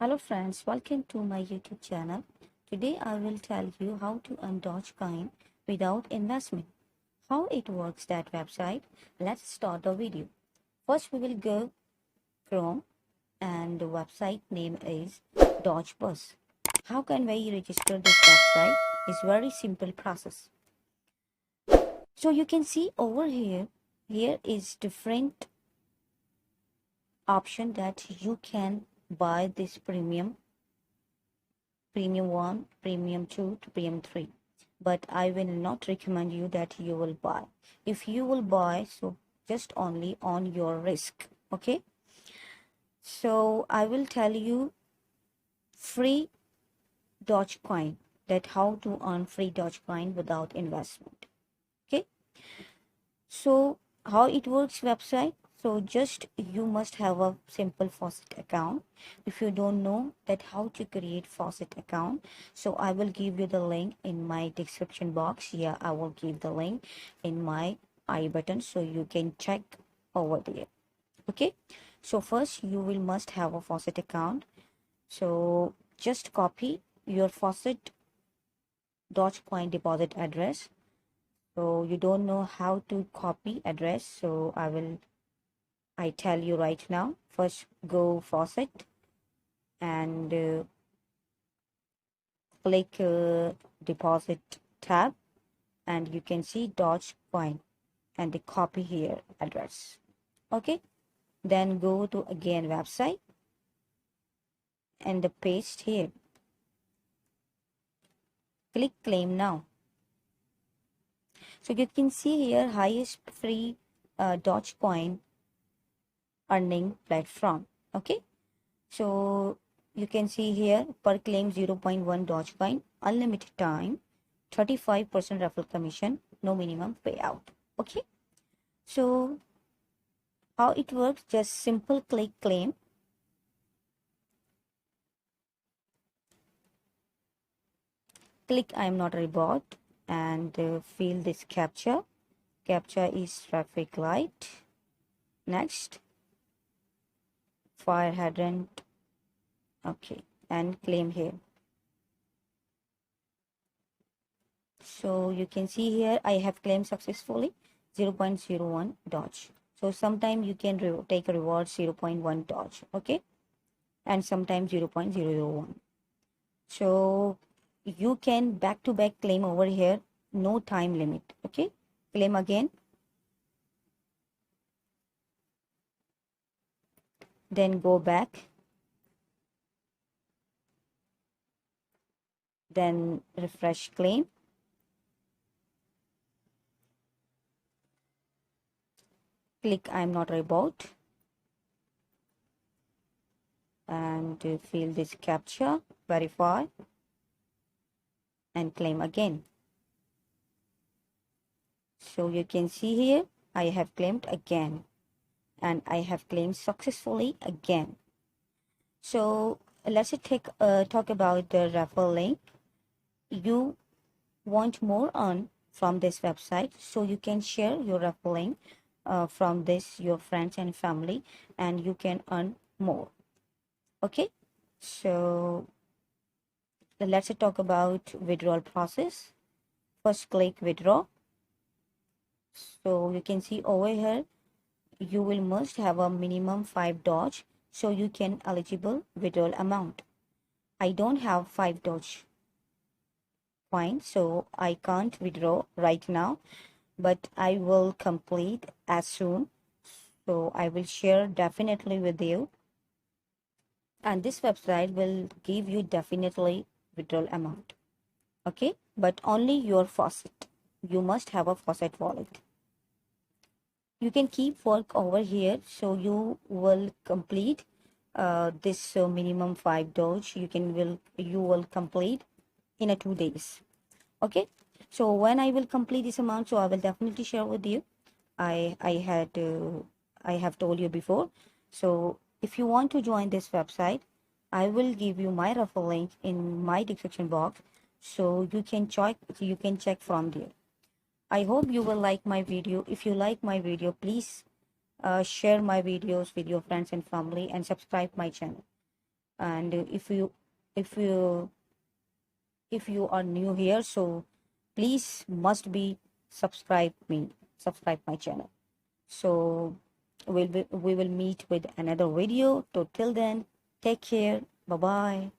Hello friends, welcome to my YouTube channel. Today I will tell you how to earn dogecoin without investment. How it works that website. Let's start the video. First we will go Chrome and the website name is Dogebus. How can we register this website? It's very simple process. So you can see over here is different option that you can buy this premium 1, premium 2 to premium 3, but I will not recommend you that you will buy. If you will buy, so just only on your risk. Okay, so I will tell you free dogecoin, that how to earn free dogecoin without investment. Okay, so how it works website. So just you must have a simple faucet account. If you don't know that how to create faucet account, so I will give you the link in my description box. Yeah, I will give the link in my I button so you can check over there. Okay, so first you will must have a faucet account. So just copy your faucet dogecoin deposit address. So you don't know how to copy address, so I tell you right now. First go faucet and click deposit tab, and you can see dogecoin and the copy here address. Okay, then go to again website and the paste here. Click claim now. So you can see here highest free dogecoin earning platform. Okay, so you can see here per claim 0.1 dogecoin, unlimited time, 35% referral commission, no minimum payout. Okay, so how it works, just simple click claim. Click I am not a robot and fill this captcha. Captcha is traffic light. Next, fire hydrant. Okay, and claim here. So you can see here I have claimed successfully 0.01 doge. So sometimes you can take a reward 0.1 doge. Okay, and sometimes 0.001. So you can back to back claim over here, no time limit. Okay, claim again, then go back, then refresh claim, click I am not a robot and fill this captcha, verify and claim again. So you can see here I have claimed again and I have claimed successfully again. So let's talk about the referral link. You want more earn from this website, so you can share your referral link from this your friends and family, and you can earn more. Okay, so let's talk about withdrawal process. First click withdraw. So you can see over here you will must have a minimum 5 doge, so you can eligible withdrawal amount. I don't have 5 doge coin, so I can't withdraw right now, but I will complete as soon. So I will share definitely with you, and this website will give you definitely withdrawal amount. Okay, but only your faucet. You must have a faucet wallet. You can keep work over here, so you will complete this minimum 5 doge. You will complete in a 2 days. Okay, so when I will complete this amount, so I will definitely share with you. I have told you before. So if you want to join this website, I will give you my referral link in my description box, so you can check from there. I hope you will like my video. If you like my video, please share my videos with your friends and family and subscribe my channel. And if you if you are new here, so please must be subscribe my channel. So we will meet with another video. So till then, take care. Bye bye.